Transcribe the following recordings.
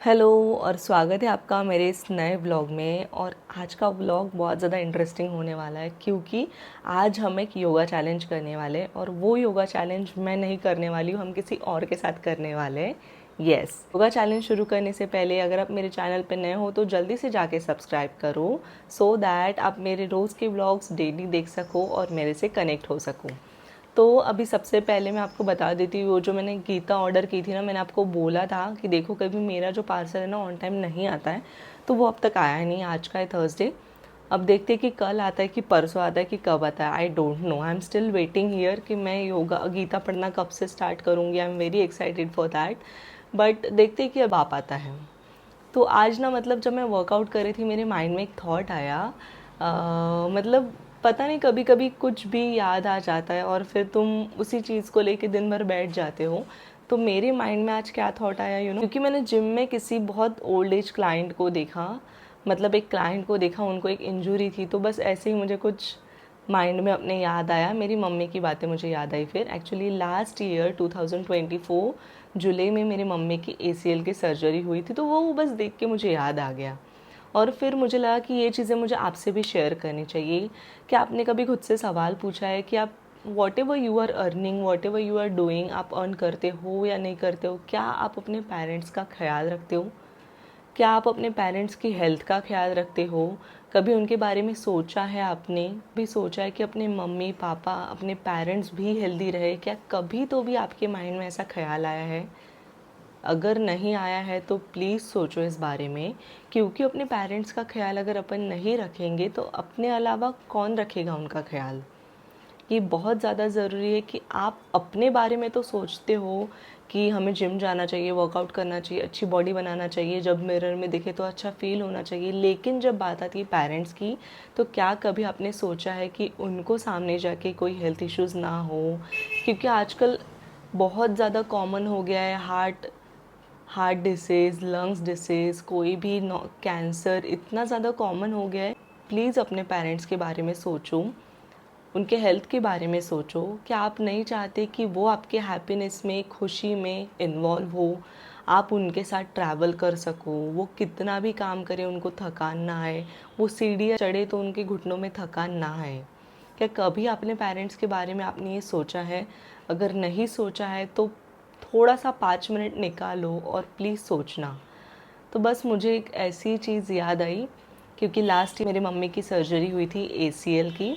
Hello और स्वागत है आपका मेरे इस नए व्लॉग में। और आज का व्लॉग बहुत ज़्यादा इंटरेस्टिंग होने वाला है क्योंकि आज हम एक योगा चैलेंज करने वाले हैं और वो योगा चैलेंज मैं नहीं करने वाली हूँ, हम किसी और के साथ करने वाले हैं। यस, योगा चैलेंज शुरू करने से पहले अगर आप मेरे चैनल पर नए हो तो जल्दी से जाके सब्सक्राइब करो सो दैट आप मेरे रोज़ के व्लॉग्स डेली देख सको और मेरे से कनेक्ट हो सको। तो अभी सबसे पहले मैं आपको बता देती हूँ, वो जो मैंने गीता ऑर्डर की थी ना, मैंने आपको बोला था कि देखो कभी मेरा जो पार्सल है ना ऑन टाइम नहीं आता है, तो वो अब तक आया है नहीं। आज का है थर्सडे, अब देखते हैं कि कल आता है कि परसों आता है कि कब आता है। I don't know, I am still waiting here कि मैं योगा गीता पढ़ना कब से स्टार्ट करूँगी। I am very excited for that, but देखते हैं कि अब आ पाता है। तो आज ना मतलब जब मैं वर्कआउट कर रही थी मेरे माइंड में एक थॉट आया, मतलब पता नहीं कभी कभी कुछ भी याद आ जाता है और फिर तुम उसी चीज़ को लेके दिन भर बैठ जाते हो। तो मेरे माइंड में आज क्या थॉट आया, क्योंकि मैंने जिम में किसी बहुत ओल्ड एज क्लाइंट को देखा, मतलब एक क्लाइंट को देखा, उनको एक इंजरी थी। तो बस ऐसे ही मुझे कुछ माइंड में अपने याद आया, मेरी मम्मी की बातें मुझे याद आई। फिर एक्चुअली लास्ट ईयर 2024 जुलाई में मेरी मम्मी की ACL की सर्जरी हुई थी, तो वो बस देख के मुझे याद आ गया। और फिर मुझे लगा कि ये चीज़ें मुझे आपसे भी शेयर करनी चाहिए। कि आपने कभी खुद से सवाल पूछा है कि आप whatever you are earning, whatever you are doing, आप अर्न करते हो या नहीं करते हो, क्या आप अपने पेरेंट्स का ख्याल रखते हो? क्या आप अपने पेरेंट्स की हेल्थ का ख्याल रखते हो? कभी उनके बारे में सोचा है आपने? भी सोचा है कि अपने मम्मी पापा, अपने पेरेंट्स भी हेल्दी रहे? क्या कभी तो भी आपके माइंड में ऐसा ख्याल आया है? अगर नहीं आया है तो प्लीज़ सोचो इस बारे में, क्योंकि अपने पेरेंट्स का ख्याल अगर अपन नहीं रखेंगे तो अपने अलावा कौन रखेगा उनका ख्याल। ये बहुत ज़्यादा ज़रूरी है कि आप अपने बारे में तो सोचते हो कि हमें जिम जाना चाहिए, वर्कआउट करना चाहिए, अच्छी बॉडी बनाना चाहिए, जब मिरर में दिखे तो अच्छा फील होना चाहिए, लेकिन जब बात आती है पेरेंट्स की, तो क्या कभी आपने सोचा है कि उनको सामने जाके कोई हेल्थ इश्यूज़ ना हो? क्योंकि आजकल बहुत ज़्यादा कॉमन हो गया है हार्ट डिसीज़, लंग्स डिसीज़, कोई भी कैंसर इतना ज़्यादा कॉमन हो गया है। प्लीज़ अपने पेरेंट्स के बारे में सोचो, उनके हेल्थ के बारे में सोचो। क्या आप नहीं चाहते कि वो आपके हैप्पीनेस में, खुशी में इन्वॉल्व हो? आप उनके साथ ट्रैवल कर सको, वो कितना भी काम करें उनको थकान ना आए, वो सीढ़ियाँ चढ़े तो उनके घुटनों में थकान ना आए। क्या कभी अपने पेरेंट्स के बारे में आपने ये सोचा है? अगर नहीं सोचा है तो थोड़ा सा 5 मिनट निकालो और प्लीज़ सोचना। तो बस मुझे एक ऐसी चीज़ याद आई, क्योंकि लास्ट मेरी मम्मी की सर्जरी हुई थी ACL की,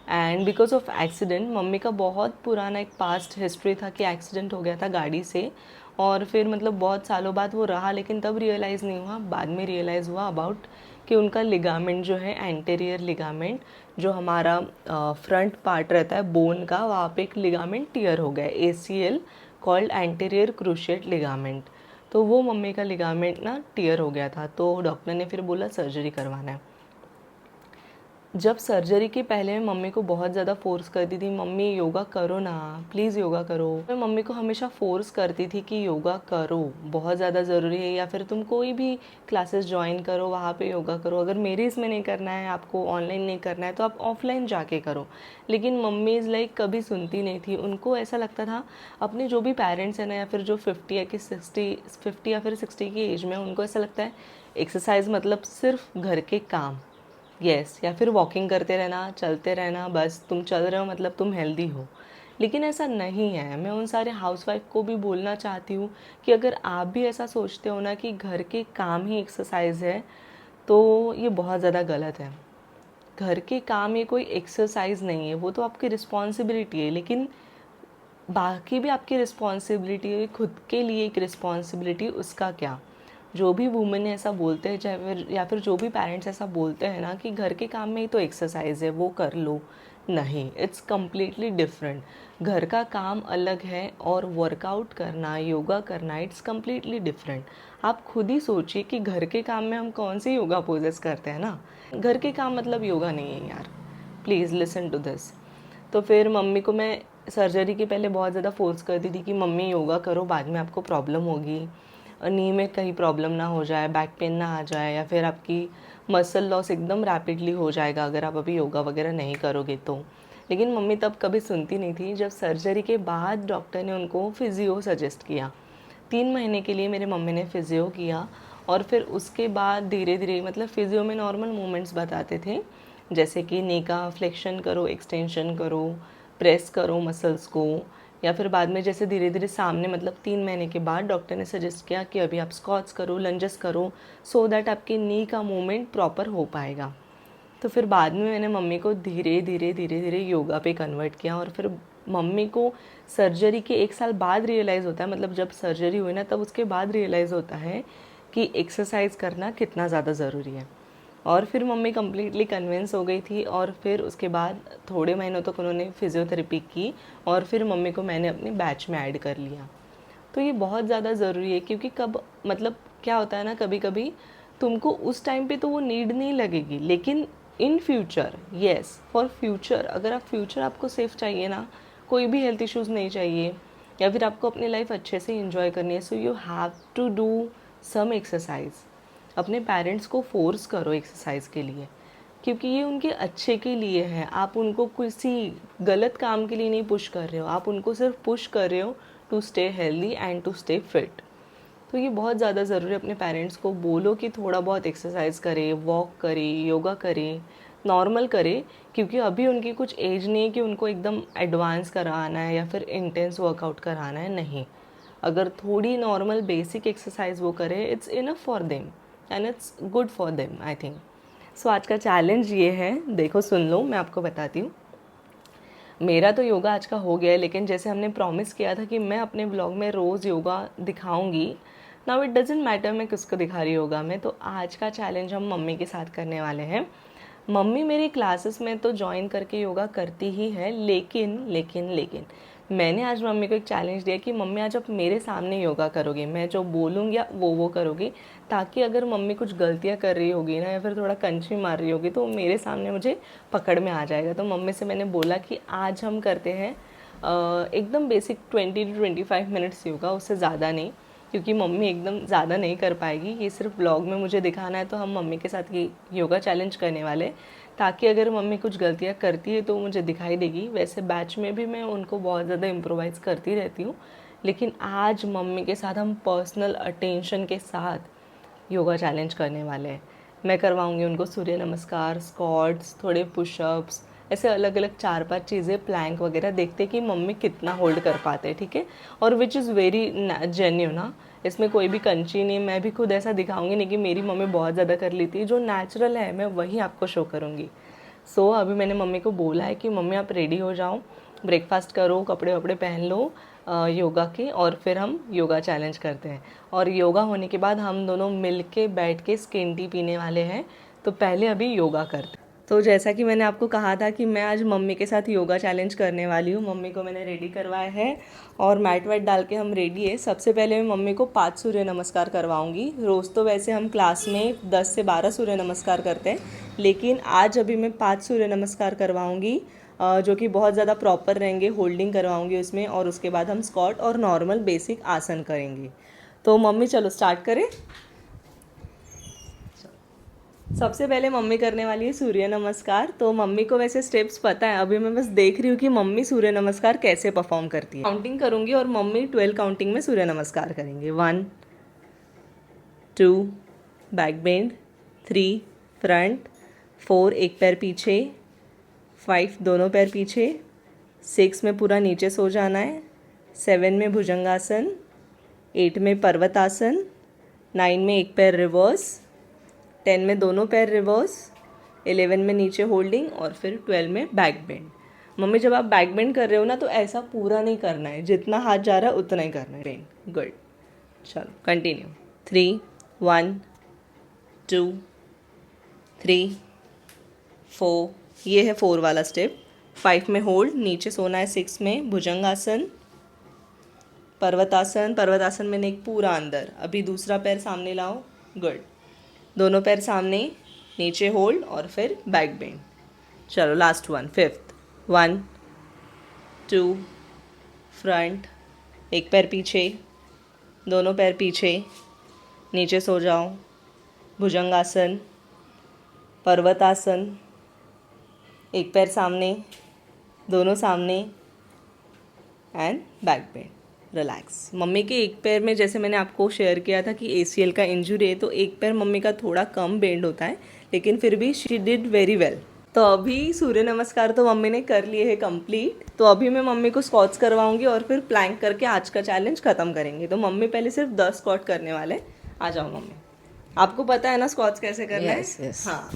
and because of accident. Mummy का बहुत पुराना एक पास्ट हिस्ट्री था कि एक्सीडेंट हो गया था गाड़ी से, और फिर मतलब बहुत सालों बाद वो रहा, लेकिन तब रियलाइज़ नहीं हुआ, बाद में रियलाइज़ हुआ अबाउट कि उनका लिगामेंट जो है, एंटीरियर लिगामेंट, जो हमारा फ्रंट पार्ट रहता है बोन का, वहाँ पे एक लिगामेंट टियर हो गया, ACL called anterior cruciate ligament. तो वो मम्मी का लिगामेंट ना टियर हो गया था, तो डॉक्टर ने फिर बोला सर्जरी करवाना है। जब सर्जरी के पहले मैं मम्मी को बहुत ज़्यादा फ़ोर्स करती थी, मम्मी योगा करो ना, प्लीज़ योगा करो। मैं मम्मी को हमेशा फ़ोर्स करती थी कि योगा करो, बहुत ज़्यादा ज़रूरी है, या फिर तुम कोई भी क्लासेस ज्वाइन करो, वहाँ पे योगा करो। अगर मेरे इसमें नहीं करना है, आपको ऑनलाइन नहीं करना है, तो आप ऑफलाइन जाके करो। लेकिन मम्मी इज़ लाइक कभी सुनती नहीं थी। उनको ऐसा लगता था, अपने जो भी पेरेंट्स हैं ना, या फिर जो 50 या फिर 60 की एज में, उनको ऐसा लगता है एक्सरसाइज मतलब सिर्फ घर के काम, या फिर वॉकिंग करते रहना, चलते रहना, बस तुम चल रहे हो मतलब तुम हेल्दी हो। लेकिन ऐसा नहीं है। मैं उन सारे हाउसवाइफ को भी बोलना चाहती हूँ कि अगर आप भी ऐसा सोचते हो ना कि घर के काम ही एक्सरसाइज है, तो ये बहुत ज़्यादा गलत है। घर के काम ये कोई एक्सरसाइज नहीं है, वो तो आपकी रिस्पॉन्सिबिलिटी है, लेकिन बाकी भी आपकी रिस्पॉन्सिबिलिटी है। खुद के लिए एक रिस्पॉन्सिबिलिटी, उसका क्या? जो भी वुमेन ऐसा बोलते हैं, चाहे फिर या फिर जो भी पेरेंट्स ऐसा बोलते हैं ना कि घर के काम में ही तो एक्सरसाइज है, वो कर लो, नहीं, इट्स कम्प्लीटली डिफरेंट। घर का काम अलग है और वर्कआउट करना, योगा करना, इट्स कम्प्लीटली डिफरेंट। आप खुद ही सोचिए कि घर के काम में हम कौन सी योगा पोजेस करते हैं ना। घर के काम मतलब योगा नहीं है यार, प्लीज़ लिसन टू दिस। तो फिर मम्मी को मैं सर्जरी के पहले बहुत ज़्यादा फोर्स करती थी कि मम्मी योगा करो, बाद में आपको प्रॉब्लम होगी, नी में कहीं प्रॉब्लम ना हो जाए, बैक पेन ना आ जाए, या फिर आपकी मसल लॉस एकदम रैपिडली हो जाएगा अगर आप अभी योगा वगैरह नहीं करोगे तो। लेकिन मम्मी तब कभी सुनती नहीं थी। जब सर्जरी के बाद डॉक्टर ने उनको फिज़ियो सजेस्ट किया, 3 महीने के लिए मेरे मम्मी ने फिज़ियो किया, और फिर उसके बाद धीरे धीरे मतलब फिजियो में नॉर्मल मूवमेंट्स बताते थे, जैसे कि नी का फ्लेक्शन करो, एक्सटेंशन करो, प्रेस करो मसल्स को, या फिर बाद में जैसे धीरे धीरे सामने मतलब 3 महीने के बाद डॉक्टर ने सजेस्ट किया कि अभी आप स्क्वाट्स करो, लंजेस करो, सो दैट आपकी नी का मूवमेंट प्रॉपर हो पाएगा। तो फिर बाद में मैंने मम्मी को धीरे धीरे योगा पे कन्वर्ट किया। और फिर मम्मी को सर्जरी के 1 साल बाद रियलाइज़ होता है, मतलब जब सर्जरी हुई ना तब उसके बाद रियलाइज़ होता है कि एक्सरसाइज करना कितना ज़्यादा ज़रूरी है। और फिर मम्मी कम्प्लीटली कन्विंस हो गई थी, और फिर उसके बाद थोड़े महीनों तक उन्होंने फिज़ियोथेरेपी की, और फिर मम्मी को मैंने अपने बैच में ऐड कर लिया। तो ये बहुत ज़्यादा ज़रूरी है, क्योंकि कब मतलब क्या होता है ना, कभी कभी तुमको उस टाइम पे तो वो नीड नहीं लगेगी, लेकिन in future, yes, for future, अगर आप फ्यूचर आपको सेफ चाहिए ना, कोई भी हेल्थ इश्यूज़ नहीं चाहिए, या फिर आपको अपनी लाइफ अच्छे से इंजॉय करनी है, so you have to do some exercise. अपने पेरेंट्स को फोर्स करो एक्सरसाइज के लिए, क्योंकि ये उनके अच्छे के लिए है। आप उनको किसी गलत काम के लिए नहीं पुश कर रहे हो, आप उनको सिर्फ पुश कर रहे हो to stay healthy and to stay fit. तो ये बहुत ज़्यादा ज़रूरी है, अपने पेरेंट्स को बोलो कि थोड़ा बहुत एक्सरसाइज करें, वॉक करें, योगा करें, नॉर्मल करें, क्योंकि अभी उनकी कुछ एज नहीं है कि उनको एकदम एडवांस कराना है या फिर इंटेंस वर्कआउट कराना है, नहीं। अगर थोड़ी नॉर्मल बेसिक एक्सरसाइज वो करें, it's enough for them and it's good for them, I think. So आज का चैलेंज ये है, देखो सुन लो, मैं आपको बताती हूँ। मेरा तो योगा आज का हो गया है, लेकिन जैसे हमने प्रॉमिस किया था कि मैं अपने ब्लॉग में रोज़ योगा दिखाऊंगी, नाउ इट डजेंट मैटर मैं किसको दिखा रही योगा में। तो आज का चैलेंज हम मम्मी के साथ करने वाले हैं। मम्मी मेरी क्लासेस में तो ज्वाइन करके योगा करती ही है, लेकिन मैंने आज मम्मी को एक चैलेंज दिया कि मम्मी आज आप मेरे सामने योगा करोगे, मैं जो बोलूँगी वो करोगी, ताकि अगर मम्मी कुछ गलतियाँ कर रही होगी ना, या फिर थोड़ा कंची मार रही होगी, तो मेरे सामने मुझे पकड़ में आ जाएगा। तो मम्मी से मैंने बोला कि आज हम करते हैं एकदम बेसिक 20 to 25 मिनट्स योगा, उससे ज़्यादा नहीं, क्योंकि मम्मी एकदम ज़्यादा नहीं कर पाएगी। ये सिर्फ ब्लॉग में मुझे दिखाना है, तो हम मम्मी के साथ ये योगा चैलेंज करने वाले, ताकि अगर मम्मी कुछ गलतियाँ करती है तो मुझे दिखाई देगी। वैसे बैच में भी मैं उनको बहुत ज़्यादा इम्प्रोवाइज़ करती रहती हूँ, लेकिन आज मम्मी के साथ हम पर्सनल अटेंशन के साथ योगा चैलेंज करने वाले हैं। मैं करवाऊँगी उनको सूर्य नमस्कार, स्क्वाट्स, थोड़े पुशअप्स, ऐसे अलग अलग 4-5 चीज़ें, प्लैंक वगैरह, देखते कि मम्मी कितना होल्ड कर पाते हैं, ठीक है। और विच इज़ वेरी जेन्यून ना, इसमें कोई भी कंची नहीं। मैं भी खुद ऐसा दिखाऊंगी नहीं कि मेरी मम्मी बहुत ज़्यादा कर लेती है, जो नेचुरल है मैं वही आपको शो करूँगी। सो अभी मैंने मम्मी को बोला है कि मम्मी आप रेडी हो जाओ, ब्रेकफास्ट करो, कपड़े वपड़े पहन लो योगा के, और फिर हम योगा चैलेंज करते हैं। और योगा होने के बाद हम दोनों मिल के बैठ के स्किन टी पीने वाले हैं। तो पहले अभी योगा करते हैं। तो जैसा कि मैंने आपको कहा था कि मैं आज मम्मी के साथ योगा चैलेंज करने वाली हूँ। मम्मी को मैंने रेडी करवाया है और मैट वैट डाल के हम रेडी है। सबसे पहले मैं मम्मी को 5 सूर्य नमस्कार करवाऊँगी। रोज़ तो वैसे हम क्लास में 10 से 12 सूर्य नमस्कार करते हैं, लेकिन आज अभी मैं 5 सूर्य नमस्कार करवाऊँगी, जो कि बहुत ज़्यादा प्रॉपर रहेंगे। होल्डिंग करवाऊँगी उसमें, और उसके बाद हम स्क्वाट और नॉर्मल बेसिक आसन करेंगे। तो मम्मी चलो स्टार्ट करें। सबसे पहले मम्मी करने वाली है सूर्य नमस्कार। तो मम्मी को वैसे स्टेप्स पता है, अभी मैं बस देख रही हूँ कि मम्मी सूर्य नमस्कार कैसे परफॉर्म करती है। काउंटिंग करूँगी और मम्मी 12 काउंटिंग में सूर्य नमस्कार करेंगे। 1 2 बैक बेंड, 3 फ्रंट, 4 एक पैर पीछे, 5 दोनों पैर पीछे, 6 में पूरा नीचे सो जाना है, 7 में भुजंगासन, 8 में पर्वतासन, 9 में एक पैर रिवर्स, 10 में दोनों पैर रिवर्स, 11 में नीचे होल्डिंग, और फिर 12 में बैक बेंड। मम्मी जब आप बैक बेंड कर रहे हो ना, तो ऐसा पूरा नहीं करना है, जितना हाथ जा रहा है उतना ही करना है। गुड, चलो कंटिन्यू। 3 1 2 3 4, ये है 4 वाला स्टेप। 5 में होल्ड, नीचे सोना है। 6 में भुजंगासन, पर्वतासन, पर्वतासन में नेक पूरा अंदर। अभी दूसरा पैर सामने लाओ, गुड, दोनों पैर सामने, नीचे होल्ड, और फिर बैक बेंड। चलो लास्ट वन, 5th। 1 2 फ्रंट, एक पैर पीछे, दोनों पैर पीछे, नीचे सो जाओ, भुजंगासन, पर्वतासन, एक पैर सामने, दोनों सामने, and back bend. Relax. Mummy के एक पैर में, जैसे मैंने आपको शेयर किया था कि ACL का इंजरी है, तो एक पैर मम्मी का थोड़ा कम बेंड होता है, लेकिन फिर भी शी डिड वेरी वेल। तो अभी सूर्य नमस्कार तो मम्मी ने कर लिए है कंप्लीट। तो अभी मैं मम्मी को स्क्वाट्स करवाऊंगी और फिर प्लैंक करके आज का चैलेंज ख़त्म करेंगे। तो मम्मी पहले सिर्फ 10 स्क्वाट करने वाले। आ जाओ मम्मी, आपको पता है ना स्क्वाट्स कैसे करना है? यस। हाँ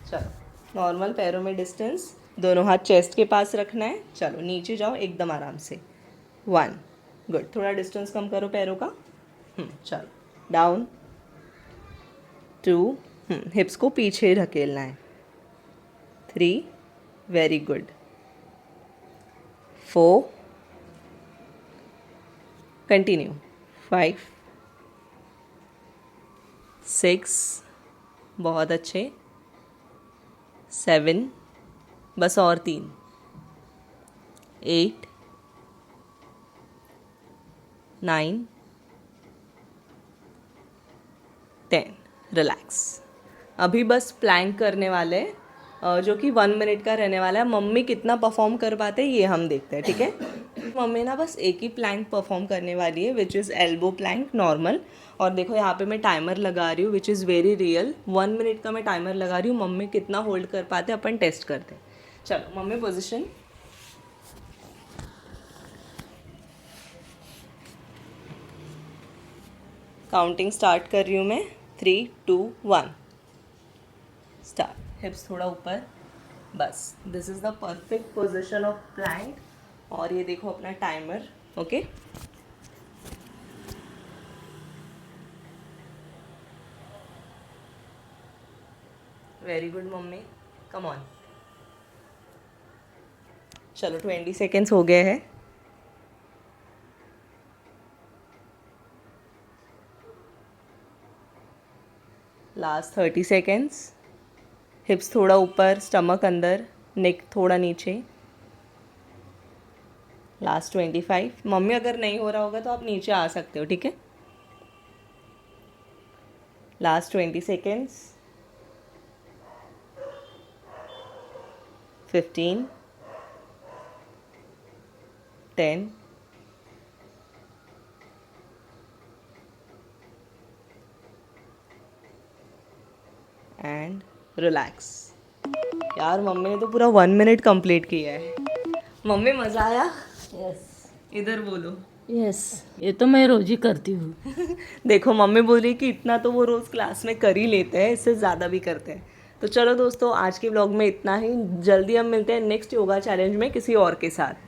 चलो, नॉर्मल पैरों में डिस्टेंस, दोनों हाथ चेस्ट के पास रखना है। चलो नीचे जाओ एकदम आराम से। 1, गुड, थोड़ा डिस्टेंस कम करो पैरों का। चलो, डाउन। 2, हिप्स को पीछे ढकेलना है। 3, वेरी गुड। 4, कंटिन्यू। 5, 6, बहुत अच्छे। 7, बस और 3। 8, 9, 10, रिलैक्स। अभी बस प्लैंक करने वाले हैं, जो कि 1 मिनट का रहने वाला है। मम्मी कितना परफॉर्म कर पाते हैं ये हम देखते हैं, ठीक है? मम्मी ना बस एक ही प्लैंक परफॉर्म करने वाली है, which is elbow Planck normal. और देखो यहाँ पे मैं टाइमर लगा रही हूँ, which is very real. 1 minute का मैं टाइमर लगा रही हूँ। मम्मी कितना होल्ड कर पाते हैं अपन टेस्ट करते हैं। चलो मम्मी पोजिशन। काउंटिंग स्टार्ट कर रही हूँ मैं। 3, 2, 1, स्टार्ट। हिप्स थोड़ा ऊपर, बस। This is the perfect position of Planck. और ये देखो अपना timer. Okay, very good mummy, come on. चलो 20 सेकेंड्स हो गए हैं। Last 30 seconds. हिप्स थोड़ा ऊपर, स्टमक अंदर, नेक थोड़ा नीचे। लास्ट 25। मम्मी अगर नहीं हो रहा होगा तो आप नीचे आ सकते हो, ठीक है? Last 20 seconds. 15, 10, and relax. यार मम्मी ने तो पूरा 1 मिनट कंप्लीट किया है। मम्मी मज़ा आया? यस। इधर बोलो। यस, ये तो मैं रोज ही करती हूँ। देखो मम्मी बोल रही कि इतना तो वो रोज़ क्लास में कर ही लेते हैं, इससे ज़्यादा भी करते हैं। तो चलो दोस्तों, आज के व्लॉग में इतना ही। जल्दी हम मिलते हैं नेक्स्ट योगा चैलेंज में किसी और के साथ।